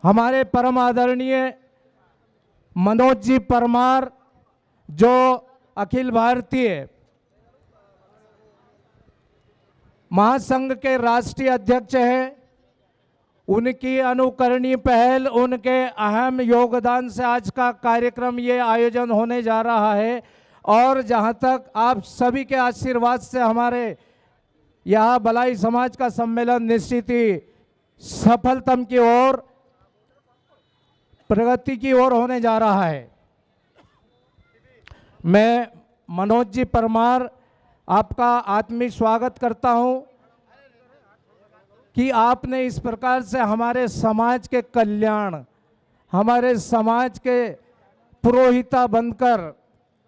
हमारे परम आदरणीय मनोज जी परमार जो अखिल भारतीय महासंघ के राष्ट्रीय अध्यक्ष हैं, उनकी अनुकरणीय पहल, उनके अहम योगदान से आज का कार्यक्रम ये आयोजन होने जा रहा है। और जहाँ तक आप सभी के आशीर्वाद से हमारे यहाँ भलाई समाज का सम्मेलन निश्चित ही सफलतम की ओर, प्रगति की ओर होने जा रहा है। मैं मनोज जी परमार आपका आत्मीय स्वागत करता हूं कि आपने इस प्रकार से हमारे समाज के कल्याण, हमारे समाज के पुरोहिता बनकर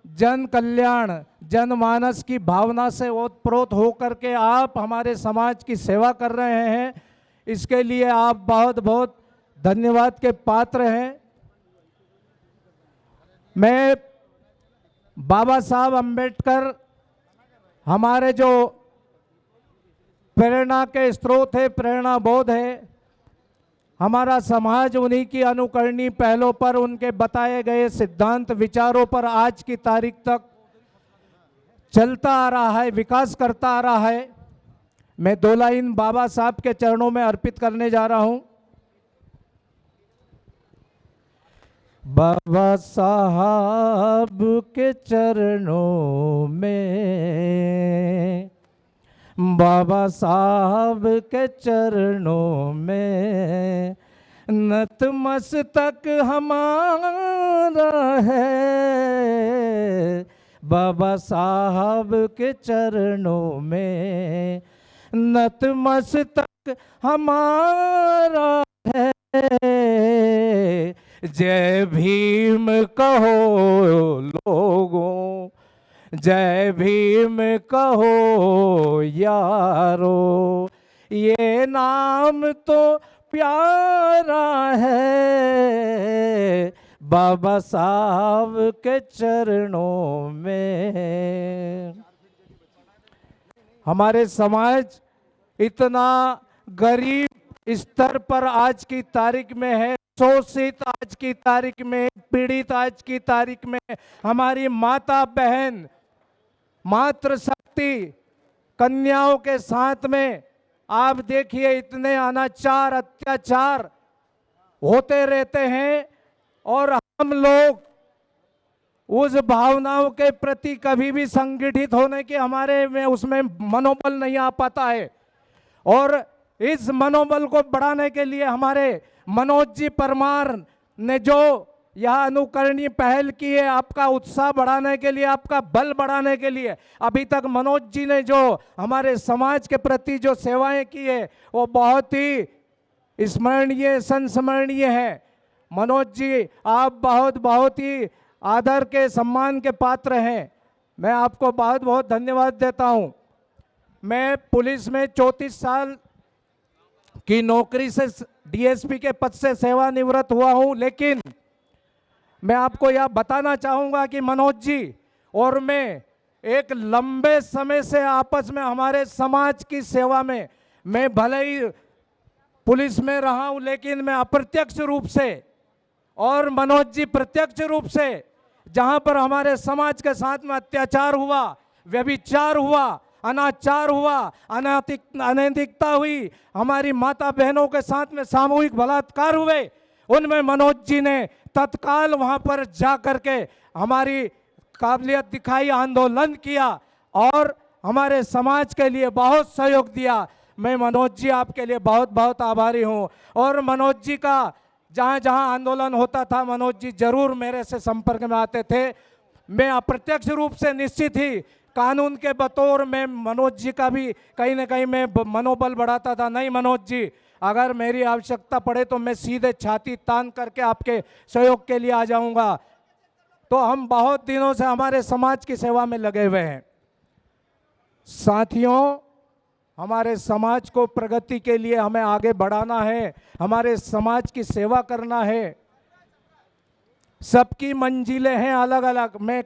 जन कल्याण, जनमानस की भावना से ओतप्रोत होकर के आप हमारे समाज की सेवा कर रहे हैं। इसके लिए आप बहुत बहुत धन्यवाद के पात्र हैं। मैं बाबा साहब अंबेडकर हमारे जो प्रेरणा के स्रोत है, प्रेरणा बोध है, हमारा समाज उन्हीं की अनुकरणीय पहलों पर, उनके बताए गए सिद्धांत विचारों पर आज की तारीख तक चलता आ रहा है, विकास करता आ रहा है। मैं 2 लाइन बाबा साहब के चरणों में अर्पित करने जा रहा हूं। बाबा साहब के चरणों में, बाबा साहब के चरणों में नतमस्तक हमारा है। बाबा साहब के चरणों में नतमस्तक हमारा है। जय भीम कहो लोगों, जय भीम कहो यारो, ये नाम तो प्यारा है बाबा साहब के चरणों में। हमारे समाज इतना गरीब स्तर पर आज की तारीख में है, शोषित आज की तारीख में, पीड़ित आज की तारीख में, हमारी माता बहन, मातृशक्ति कन्याओं के साथ में आप देखिए इतने अनाचार, अत्याचार होते रहते हैं और हम लोग उस भावनाओं के प्रति कभी भी संगठित होने के हमारे में उसमें मनोबल नहीं आ पाता है। और इस मनोबल को बढ़ाने के लिए हमारे मनोज जी परमार ने जो यह अनुकरणीय पहल की है, आपका उत्साह बढ़ाने के लिए, आपका बल बढ़ाने के लिए, अभी तक मनोज जी ने जो हमारे समाज के प्रति जो सेवाएं की है वो बहुत ही स्मरणीय, संस्मरणीय है। मनोज जी आप बहुत ही आदर के, सम्मान के पात्र हैं। मैं आपको बहुत बहुत धन्यवाद देता हूं। मैं पुलिस में 34 साल की नौकरी से डीएसपी के पद से सेवानिवृत्त हुआ हूं, लेकिन मैं आपको यह बताना चाहूंगा कि मनोज जी और मैं एक लंबे समय से आपस में हमारे समाज की सेवा में, मैं भले ही पुलिस में रहा हूं लेकिन मैं अप्रत्यक्ष रूप से और मनोज जी प्रत्यक्ष रूप से, जहां पर हमारे समाज के साथ में अत्याचार हुआ, व्यभिचार हुआ, अनाचार हुआ, अनैतिकता हुई, हमारी माता बहनों के साथ में सामूहिक बलात्कार हुए, उनमें मनोज जी ने तत्काल वहां पर जा करके हमारी काबिलियत दिखाई, आंदोलन किया और हमारे समाज के लिए बहुत सहयोग दिया। मैं मनोज जी आपके लिए बहुत बहुत आभारी हूं। और मनोज जी का जहां जहां आंदोलन होता था, मनोज जी जरूर मेरे से संपर्क में आते थे। मैं अप्रत्यक्ष रूप से निश्चित ही कानून के बतौर में मनोज जी का भी कहीं ना कहीं मैं मनोबल बढ़ाता था। नहीं मनोज जी, अगर मेरी आवश्यकता पड़े तो मैं सीधे छाती तान करके आपके सहयोग के लिए आ जाऊंगा। तो हम बहुत दिनों से हमारे समाज की सेवा में लगे हुए हैं। साथियों, हमारे समाज को प्रगति के लिए हमें आगे बढ़ाना है, हमारे समाज की सेवा करना है। सबकी मंजिलें हैं अलग अलग। मैं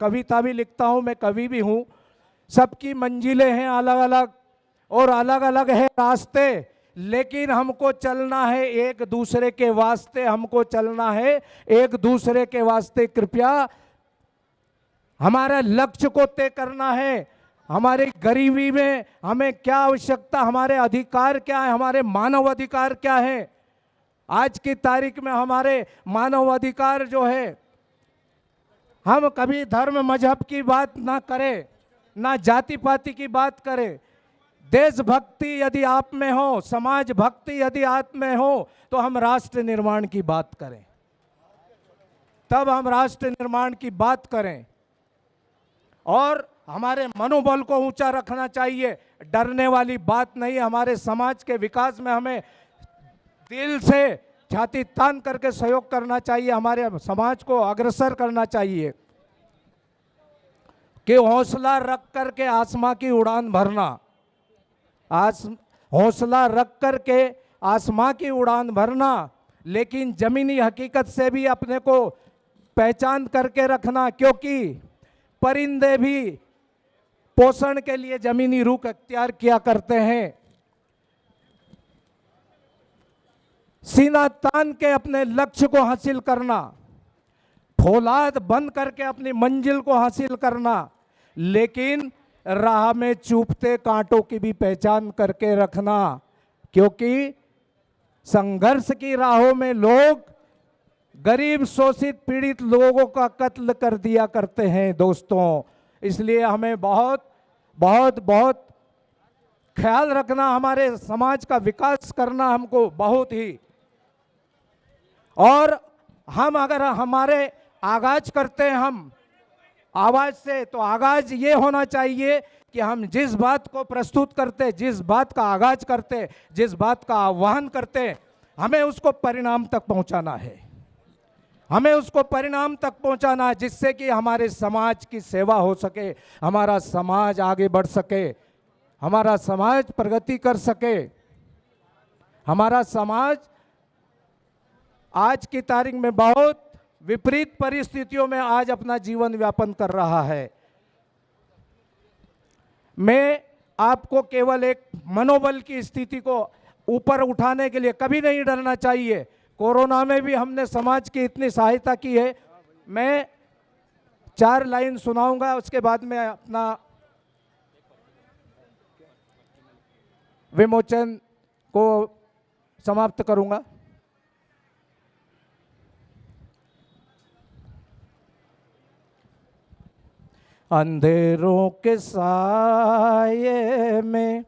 कविता भी लिखता हूँ, मैं कवि भी हूँ। सबकी मंजिलें हैं अलग अलग और अलग अलग है रास्ते, लेकिन हमको चलना है एक दूसरे के वास्ते, हमको चलना है एक दूसरे के वास्ते। कृपया हमारा लक्ष्य को तय करना है। हमारी गरीबी में हमें क्या आवश्यकता, हमारे अधिकार क्या है, हमारे मानव अधिकार क्या है। आज की तारीख में हमारे मानव अधिकार जो है, हम कभी धर्म मजहब की बात ना करें, ना जाति पाति की बात करें। देशभक्ति यदि आप में हो, समाज भक्ति यदि आप में हो, तो हम राष्ट्र निर्माण की बात करें, तब हम राष्ट्र निर्माण की बात करें। और हमारे मनोबल को ऊंचा रखना चाहिए, डरने वाली बात नहीं। हमारे समाज के विकास में हमें दिल से छाती तान करके सहयोग करना चाहिए, हमारे समाज को अग्रसर करना चाहिए। कि हौसला रख करके आसमां की उड़ान भरना, हौसला रख करके आसमां की उड़ान भरना, लेकिन जमीनी हकीकत से भी अपने को पहचान करके रखना, क्योंकि परिंदे भी पोषण के लिए जमीनी रुख अख्तियार किया करते हैं। सीना तान के अपने लक्ष्य को हासिल करना, फौलाद बंद करके अपनी मंजिल को हासिल करना, लेकिन राह में चुभते कांटों की भी पहचान करके रखना, क्योंकि संघर्ष की राहों में लोग गरीब शोषित पीड़ित लोगों का कत्ल कर दिया करते हैं दोस्तों। इसलिए हमें बहुत बहुत बहुत ख्याल रखना, हमारे समाज का विकास करना हमको बहुत ही। और हम अगर हमारे आगाज करते हैं हम आवाज से, तो आगाज ये होना चाहिए कि हम जिस बात को प्रस्तुत करते, जिस बात का आगाज करते, जिस बात का आह्वान करते, हमें उसको परिणाम तक पहुंचाना है, हमें उसको परिणाम तक पहुंचाना है, जिससे कि हमारे समाज की सेवा हो सके, हमारा समाज आगे बढ़ सके, हमारा समाज प्रगति कर सके। हमारा समाज आज की तारीख में बहुत विपरीत परिस्थितियों में आज अपना जीवन यापन कर रहा है। मैं आपको केवल एक मनोबल की स्थिति को ऊपर उठाने के लिए, कभी नहीं डरना चाहिए। कोरोना में भी हमने समाज की इतनी सहायता की है। मैं 4 लाइन सुनाऊंगा, उसके बाद में अपना विमोचन को समाप्त करूंगा। अंधेरों के साये में,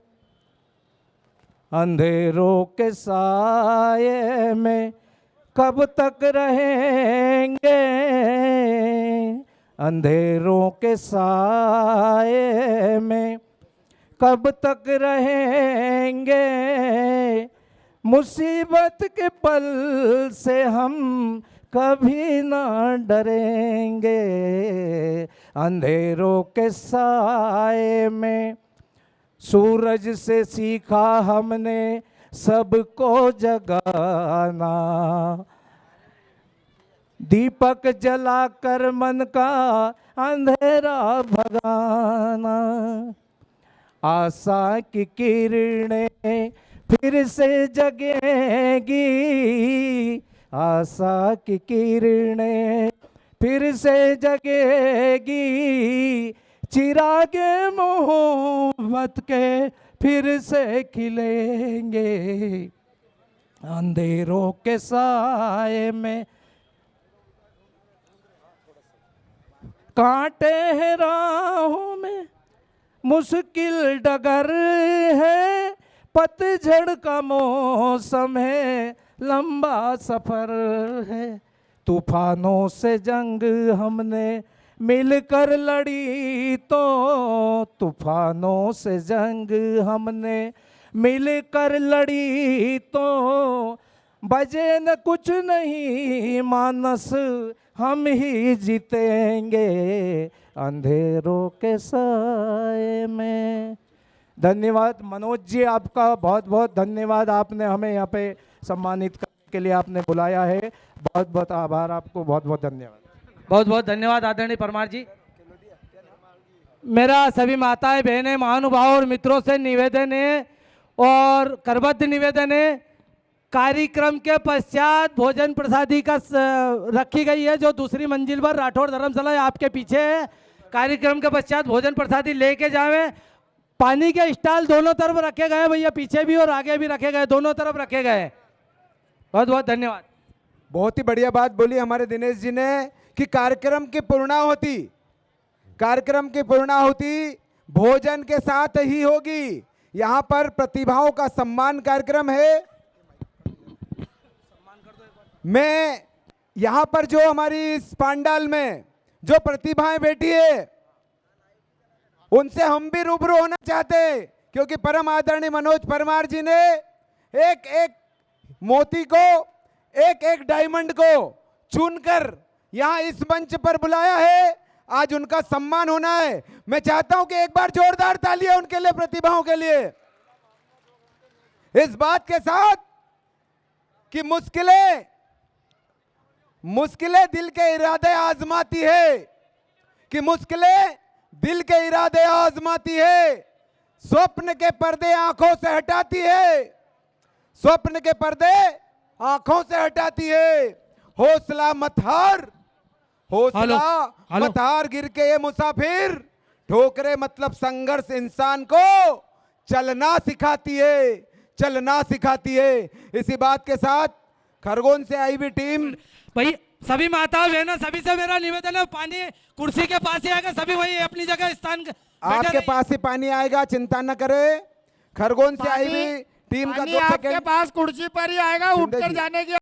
अंधेरों के साये में कब तक रहेंगे, अंधेरों के साये में कब तक रहेंगे, मुसीबत के पल से हम कभी ना डरेंगे, अंधेरों के साये में। सूरज से सीखा हमने सबको जगाना, दीपक जलाकर मन का अंधेरा भगाना, आशा की किरणें फिर से जगेगी, आशा की किरणें फिर से जगेगी, चिरागे मोहब्बत के फिर से खिलेंगे, अंधेरों के साए में कांटे हैं राहों में, मुश्किल डगर है, पतझड़ का मौसम है, लंबा सफर है, तूफानों से जंग हमने मिलकर लड़ी तो, तूफानों से जंग हमने मिलकर लड़ी तो, बजे न कुछ नहीं मानस हम ही जीतेंगे, अंधेरों के साए में। धन्यवाद मनोज जी, आपका बहुत बहुत धन्यवाद। आपने हमें यहाँ पे सम्मानित करने के लिए आपने बुलाया है, बहुत बहुत आभार आपको, बहुत बहुत धन्यवाद। बहुत बहुत धन्यवाद आदरणीय परमार जी। मेरा सभी माताएं बहनें महानुभाव और मित्रों से निवेदन है, और करबद्ध निवेदन है कार्यक्रम के पश्चात भोजन प्रसादी का रखी गई है जो दूसरी मंजिल पर राठौड़ धर्मशाला आपके पीछे है। कार्यक्रम के पश्चात भोजन प्रसादी लेके जावे। पानी के स्टॉल दोनों तरफ रखे गए भैया, पीछे भी और आगे भी रखे गए, दोनों तरफ रखे गए। बहुत बहुत धन्यवाद। बहुत ही बढ़िया बात बोली हमारे दिनेश जी ने कि कार्यक्रम की पूर्णाहुति भोजन के साथ ही होगी। यहाँ पर प्रतिभाओं का सम्मान कार्यक्रम है। मैं यहाँ पर जो हमारी इस पंडाल में जो प्रतिभाएं बैठी है उनसे हम भी रूबरू होना चाहते हैं, क्योंकि परम आदरणीय मनोज परमार जी ने एक एक मोती को, एक एक डायमंड को चुनकर यहाँ इस मंच पर बुलाया है। आज उनका सम्मान होना है। मैं चाहता हूं कि एक बार जोरदार तालियां उनके लिए, प्रतिभाओं के लिए, इस बात के साथ कि मुश्किलें दिल के इरादे आजमाती है, कि मुश्किलें दिल के इरादे आजमाती है, स्वप्न के पर्दे आंखों से हटाती है, स्वप्न के पर्दे आंखों से हटाती है। हौसला मत हार, हौसला मत हार, गिर के ये मुसाफिर, ठोकरे मतलब संघर्ष इंसान को चलना सिखाती है, चलना सिखाती है। इसी बात के साथ खरगोन से आई हुई टीम, भाई सभी माताओं बहनों सभी से मेरा निवेदन है, पानी कुर्सी के पास ही आएगा, सभी वही अपनी जगह स्थान आपके पास ही पानी आएगा, चिंता न करे। खरगोन से आई हुई टीम का 2 सेकंड आपके पास कुर्सी पर ही आएगा, उठकर जाने की